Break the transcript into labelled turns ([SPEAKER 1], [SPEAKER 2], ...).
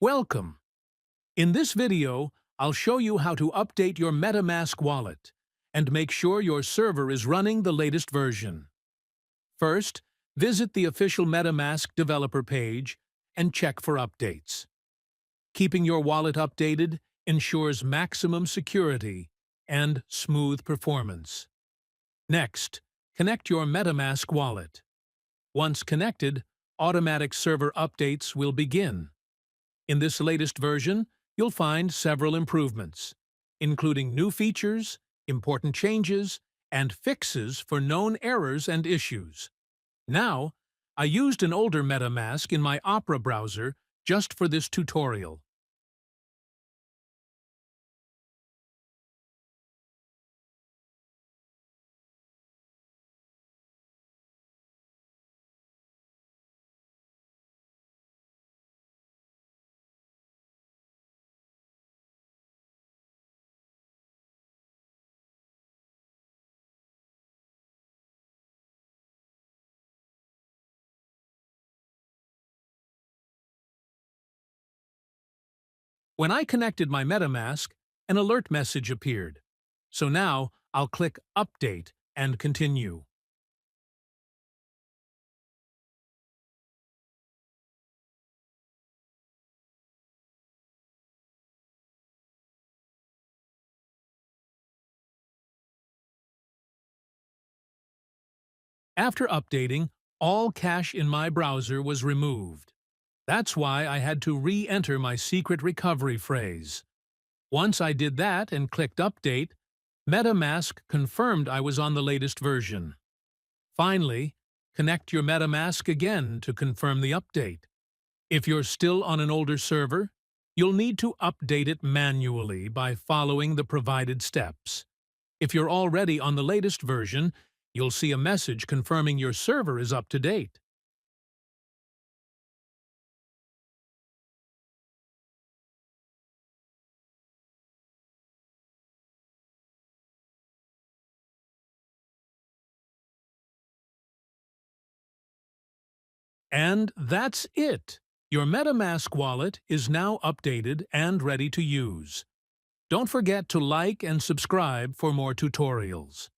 [SPEAKER 1] Welcome! In this video, I'll show you how to update your MetaMask wallet and make sure your server is running the latest version. First, visit the official MetaMask developer page and check for updates. Keeping your wallet updated ensures maximum security and smooth performance. Next, connect your MetaMask wallet. Once connected, automatic server updates will begin. In this latest version, you'll find several improvements, including new features, important changes, and fixes for known errors and issues. Now, I used an older MetaMask in my Opera browser just for this tutorial. When I connected my MetaMask, an alert message appeared. So now, I'll click Update and continue. After updating, all cache in my browser was removed. That's why I had to re-enter my secret recovery phrase. Once I did that and clicked Update, MetaMask confirmed I was on the latest version. Finally, connect your MetaMask again to confirm the update. If you're still on an older server, you'll need to update it manually by following the provided steps. If you're already on the latest version, you'll see a message confirming your server is up to date. And that's it! Your MetaMask wallet is now updated and ready to use. Don't forget to like and subscribe for more tutorials.